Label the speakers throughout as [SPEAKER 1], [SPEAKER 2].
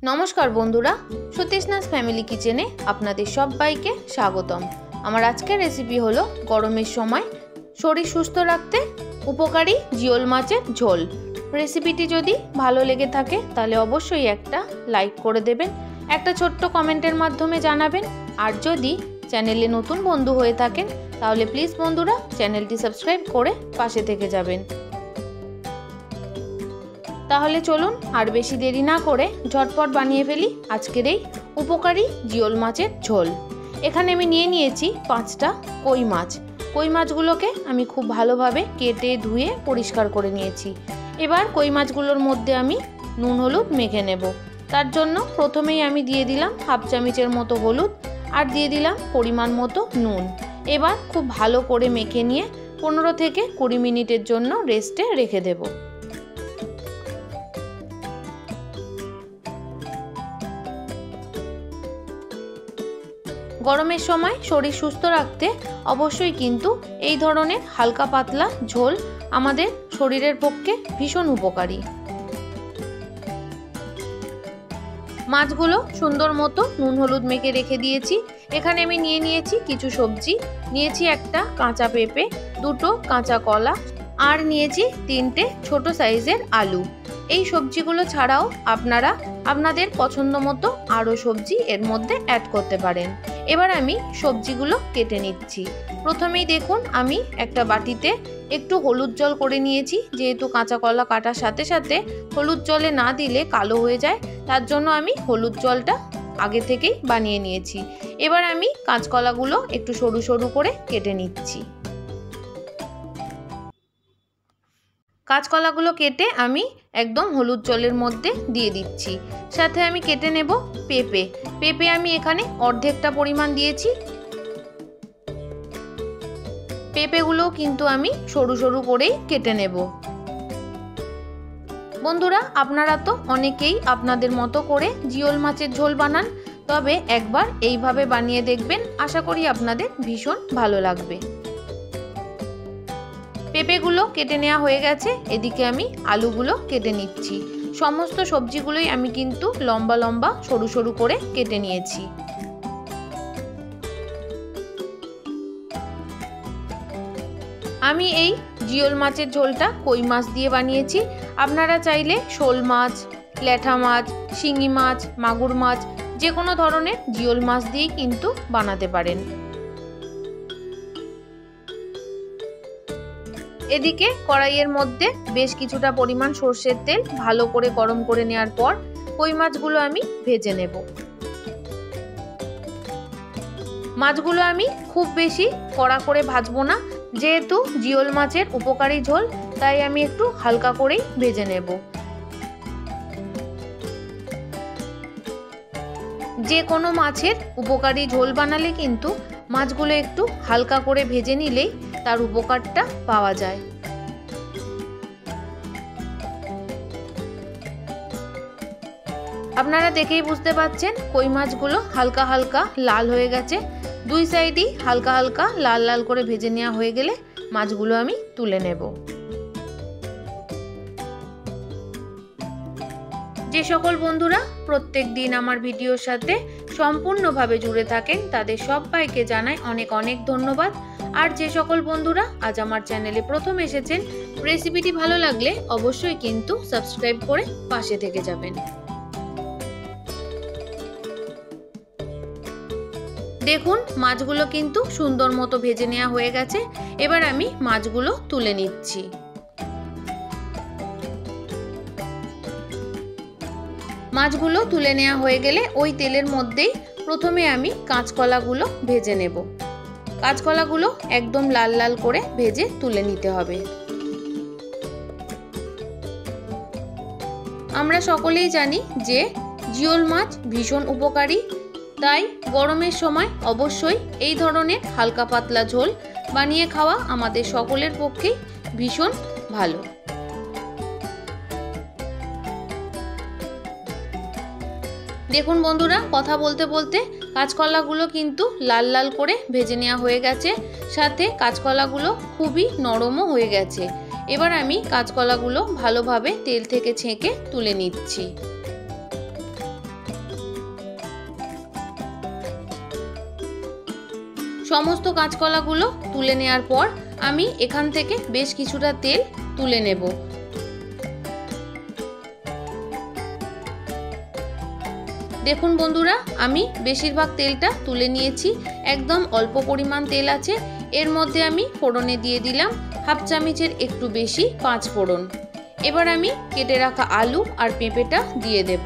[SPEAKER 1] नमस्कार बंधुरा सतीशनाथ फैमिली किचेने आपनादेर सबाइके स्वागतम। आमार आजकेर रेसिपि हलो गरमेर समय शरीर सुस्थ राखते उपकारी जिओल माछेर झोल। रेसिपिटी जदि भालो लेगे थाके ताहले अवश्यई एकटा लाइक करे देबेन, एकटा छोट्ट कमेंटेर माध्यमे जानाबेन। आर जदि चैनेले नतुन बंधु हये थाकेन ताहले प्लिज बंधुरा चैनेलटी सबस्क्राइब करे पाशे थेके जाबेन। ताहले चलुन आर बेशी देरी ना करे झटपट बानिये फेली आजकेर एई उपकारी जिओल माछेर झोल। एखाने आमि निये नियेछि 5टा कई माछ। कई माछगुलोके आमि खूब भालोभाबे केटे धुए परिष्कार करे नियेछि। एबार कई माछगुलोर मध्य आमि नुन हलुद मेखे नेब। तार जोन्नो प्रथमेई आमि दिये दिलाम हाफ चामचेर मतो हलुद आर दिये दिलाम परिमाण मतो नुन। एबार खूब भालो करे मेखे निये 15 থেকে 20 मिनिटेर जोन्नो रेस्टे रेखे देब। गरमेर समय शरीर सुस्थ राखते अवश्यई किन्तु एई धरनेर हालका पातला झोल आमादेर शरीरेर पक्षे भीषण उपकारी। माछगुलो सुंदर मतो नुन हलुद मेखे रेखे दिएछि। एखाने आमि निये नियेछि किछु सब्जी, नियेछि एकटा काँचा पेঁপে, दुटो काँचा कला और नियेछि 3টে छोटो साइजेर आलू। এই সবজিগুলো ছাড়াও আপনারা আপনাদের পছন্দ মতো আরও সবজি এর মধ্যে অ্যাড করতে পারেন। এবার আমি সবজিগুলো কেটে নিচ্ছি। প্রথমেই দেখুন আমি একটা বাটিতে একটু হলুদ জল করে নিয়েছি, যেহেতু কাঁচা কলা কাটার সাথে সাথে হলুদ জলে না দিলে কালো হয়ে যায়, তার জন্য আমি হলুদ জলটা আগে থেকেই বানিয়ে নিয়েছি। এবার আমি কাঁচকলাগুলো একটু সরু সরু করে কেটে নিচ্ছি। কাঁচকলাগুলো কেটে আমি একদম হলুদ জলের মধ্যে দিয়ে দিচ্ছি। সাথে আমি কেটে নেব পেঁপে। পেঁপে আমি এখানে অর্ধেকটা পরিমাণ দিয়েছি। পেঁপেগুলো কিন্তু আমি সরু সরু করেই কেটে নেব। বন্ধুরা আপনারা তো অনেকেই আপনাদের মতো করে জিওল মাছের ঝোল বানান, তবে একবার এইভাবে বানিয়ে দেখবেন, আশা করি আপনাদের ভীষণ ভালো লাগবে। পেঁপেগুলো কেটে নেওয়া হয়ে গেছে, এদিকে আমি আলুগুলো কেটে নিচ্ছি। সমস্ত সবজিগুলোই আমি কিন্তু লম্বা লম্বা সরু সরু করে কেটে নিয়েছি। আমি এই জিওল মাছের ঝোলটা কই মাছ দিয়ে বানিয়েছি। আপনারা চাইলে শোল মাছ, ল্যাঠা মাছ, শিঙি মাছ, মাগুর মাছ যে কোনো ধরনের জিওল মাছ দিয়েই কিন্তু বানাতে পারেন। এদিকে কড়াইয়ের মধ্যে বেশ কিছুটা পরিমাণ সরষের তেল ভালো করে গরম করে নেওয়ার পর কই মাছগুলো আমি ভেজে নেব। মাছগুলো আমি খুব বেশি কড়া করে ভাজবো না, যেহেতু জিওল মাছের উপকারী ঝোল, তাই আমি একটু হালকা করেই ভেজে নেব। যে কোনো মাছের উপকারী ঝোল বানালে কিন্তু মাছগুলো একটু হালকা করে ভেজে নিলেই তার উপকারটা পাওয়া যায়। আপনারা দেখেই বুঝতে পাচ্ছেন কই মাছগুলো হালকা হালকা লাল হয়ে গেছে। দুই সাইডই হালকা হালকা লাল লাল করে ভেজে নেওয়া হয়ে গেলে মাছগুলো আমি তুলে নেব। যে সকল বন্ধুরা প্রত্যেক দিন আমার ভিডিওর সাথে সম্পূর্ণভাবে জুড়ে থাকেন তাদের সবাইকে জানাই অনেক অনেক ধন্যবাদ। আর যে সকল বন্ধুরা আজ আমার চ্যানেলে প্রথম এসেছেন, রেসিপিটি ভালো লাগলে অবশ্যই কিন্তু সাবস্ক্রাইব করে পাশে থেকে যাবেন। দেখুন মাছগুলো কিন্তু সুন্দর মতো ভেজে নেওয়া হয়ে গেছে। এবার আমি মাছগুলো তুলে নিচ্ছি। মাছগুলো তুলে নেওয়া হয়ে গেলে ওই তেলের মধ্যেই প্রথমে আমি কাঁচকলাগুলো ভেজে নেব। কাঁচকলাগুলো একদম লাল লাল করে ভেজে তুলে নিতে হবে। আমরা সকলেই জানি যে জিওল মাছ ভীষণ উপকারী, তাই গরমের সময় অবশ্যই এই ধরনের হালকা পাতলা ঝোল বানিয়ে খাওয়া আমাদের সকলের পক্ষেই ভীষণ ভালো। দেখুন বন্ধুরা কথা বলতে বলতে কাঁচকলাগুলো কিন্তু লাল লাল করে ভেজে নেওয়া হয়ে গেছে, সাথে কাঁচকলাগুলো খুবই নরমও হয়ে গেছে। এবার আমি কাঁচকলাগুলো ভালোভাবে তেল থেকে ছেঁকে তুলে নিচ্ছি। সমস্ত কাঁচকলাগুলো তুলে নেওয়ার পর আমি এখান থেকে বেশ কিছুটা তেল তুলে নেব। দেখুন বন্ধুরা, আমি বেশিরভাগ তেলটা তুলে নিয়েছি। একদম অল্প পরিমাণ তেল আছে। এর মধ্যে আমি ফোড়নে দিয়ে দিলাম হাফ চামচের একটু বেশি 5 ফোড়ন। এবার আমি কেটে রাখা আলু আর পেঁপেটা দিয়ে দেব।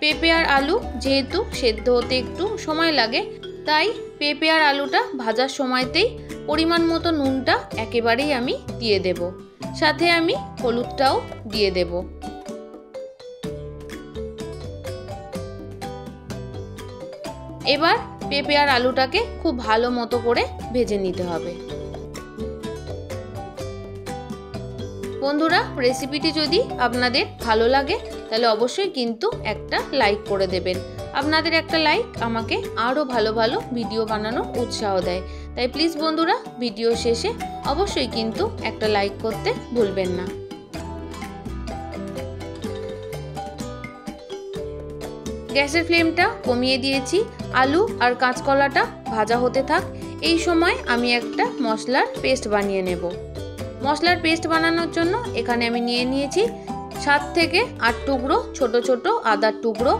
[SPEAKER 1] পেঁপে আর আলু যেহেতু সেদ্ধ হতে একটু সময় লাগে, তাই পেঁপে আর আলুটা ভাজার সময়তেই পরিমাণ মতো নুনটা একেবারেই আমি দিয়ে দেব। সাথে আমি হলুদটাও দিয়ে দেব। এবার পেঁপে আর আলুটাকে খুব ভালো মতো করে ভেজে নিতে হবে। বন্ধুরা, রেসিপিটি যদি আপনাদের ভালো লাগে তাহলে অবশ্যই কিন্তু একটা লাইক করে দেবেন। আপনাদের একটা লাইক আমাকে আরও ভালো ভালো ভিডিও বানানোর উৎসাহ দেয়। তাই প্লিজ বন্ধুরা, ভিডিও শেষে অবশ্যই কিন্তু একটা লাইক করতে ভুলবেন না। গ্যাসের ফ্লেমটা কমিয়ে দিয়েছি। আলু আর কাঁচকলাটা ভাজা হতে থাক। এই সময় আমি একটা মশলার পেস্ট বানিয়ে নেব। মশলার পেস্ট বানানোর জন্য এখানে আমি নিয়ে নিয়েছি 7 থেকে 8 টুকরো ছোট ছোট আদার টুকরো।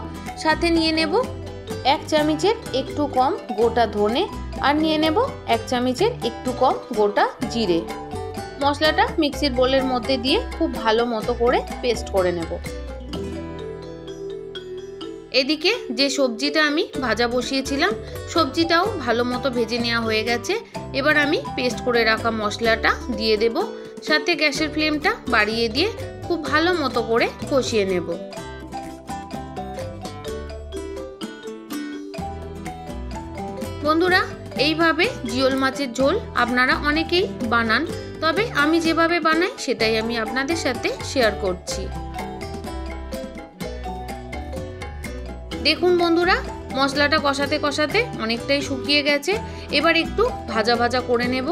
[SPEAKER 1] সাথে নিয়ে নেব 1 চামচের একটু কম গোটা ধনে, আর নিয়ে নেব 1 চামচের একটু কম গোটা জিরে। মশলাটা মিক্সির বোলের মধ্যে দিয়ে খুব ভালো মতো করে পেস্ট করে নেব। এদিকে যে সবজিটা আমি ভাজা বসিয়েছিলাম, সবজিটাও ভালো মতো ভেজে নেওয়া হয়ে গেছে। এবার আমি পেস্ট করে রাখা মশলাটা দিয়ে দেব। সাথে গ্যাসের ফ্লেমটা বাড়িয়ে দিয়ে খুব ভালো মতো করে কষিয়ে নেব। বন্ধুরা, এইভাবে জিওল মাছের ঝোল আপনারা অনেকেই বানান, তবে আমি যেভাবে বানাই সেটাই আমি আপনাদের সাথে শেয়ার করছি। দেখুন বন্ধুরা, মশলাটা কষাতে কষাতে অনেকটাই শুকিয়ে গেছে। এবার একটু ভাজা ভাজা করে নেব।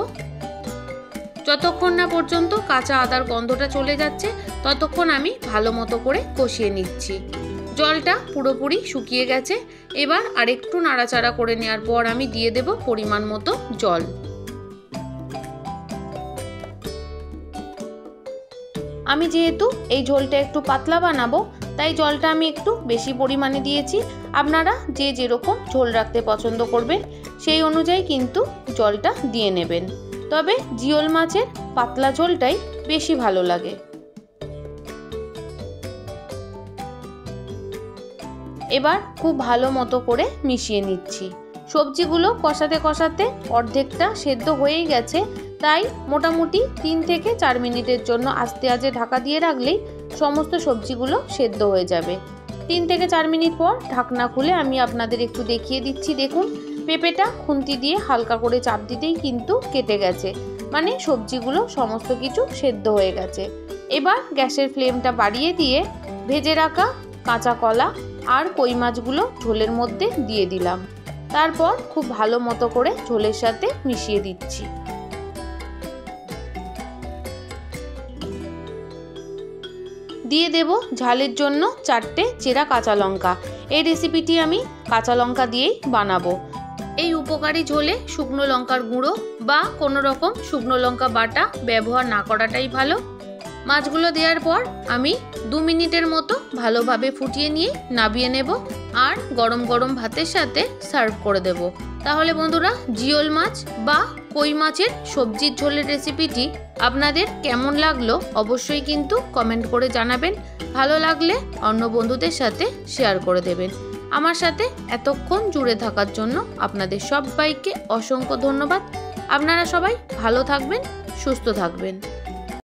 [SPEAKER 1] যতক্ষণ না পর্যন্ত কাঁচা আদার গন্ধটা চলে যাচ্ছে ততক্ষণ আমি ভালো মতো করে কষিয়ে নিচ্ছি। জলটা পুরোপুরি শুকিয়ে গেছে। এবার আরেকটু নাড়াচাড়া করে নেওয়ার পর আমি দিয়ে দেব পরিমাণ মতো জল। আমি যেহেতু এই ঝোলটা একটু পাতলা বানাবো, তাই জলটা আমি একটু বেশি পরিমাণে দিয়েছি। আপনারা যে যেরকম ঝোল রাখতে পছন্দ করবেন সেই অনুযায়ী কিন্তু জলটা দিয়ে নেবেন। তবে জিওল মাছের পাতলা ঝোলটাই বেশি ভালো লাগে। এবার খুব ভালো মতো করে মিশিয়ে নিচ্ছি। সবজিগুলো কষাতে কষাতে অর্ধেকটা সেদ্ধ হয়েই গেছে, তাই মোটামুটি 3 থেকে 4 মিনিটের জন্য আস্তে আস্তে ঢাকা দিয়ে রাখলেই সমস্ত সবজিগুলো সেদ্ধ হয়ে যাবে। 3 থেকে 4 মিনিট পর ঢাকনা খুলে আমি আপনাদের একটু দেখিয়ে দিচ্ছি। দেখুন, পেঁপেটা খুন্তি দিয়ে হালকা করে চাপ দিতেই কিন্তু কেটে গেছে, মানে সবজিগুলো সমস্ত কিছু সেদ্ধ হয়ে গেছে। এবার গ্যাসের ফ্লেমটা বাড়িয়ে দিয়ে ভেজে রাখা কাঁচা কলা আর কই মাছগুলো ঝোলের মধ্যে দিয়ে দিলাম। তারপর খুব ভালো মতো করে ঝোলের সাথে মিশিয়ে দিচ্ছি। দিয়ে দেব ঝালের জন্য 4টে চেরা কাঁচা লঙ্কা। এই রেসিপিটি আমি কাঁচা লঙ্কা দিয়েই বানাবো। এই উপকারী ঝোলে শুকনো লঙ্কার গুঁড়ো বা কোনো রকম শুকনো লঙ্কা বাটা ব্যবহার না করাটাই ভালো। মাছগুলো দেওয়ার পর আমি 2 মিনিটের মতো ভালোভাবে ফুটিয়ে নিয়ে নামিয়ে নেব আর গরম গরম ভাতের সাথে সার্ভ করে দেব। তাহলে বন্ধুরা, জিওল মাছ বা কই মাছের সবজির ঝোলের রেসিপিটি আপনাদের কেমন লাগলো অবশ্যই কিন্তু কমেন্ট করে জানাবেন। ভালো লাগলে অন্য বন্ধুদের সাথে শেয়ার করে দেবেন। আমার সাথে এতক্ষণ জুড়ে থাকার জন্য আপনাদের সবাইকে অসংখ্য ধন্যবাদ। আপনারা সবাই ভালো থাকবেন, সুস্থ থাকবেন।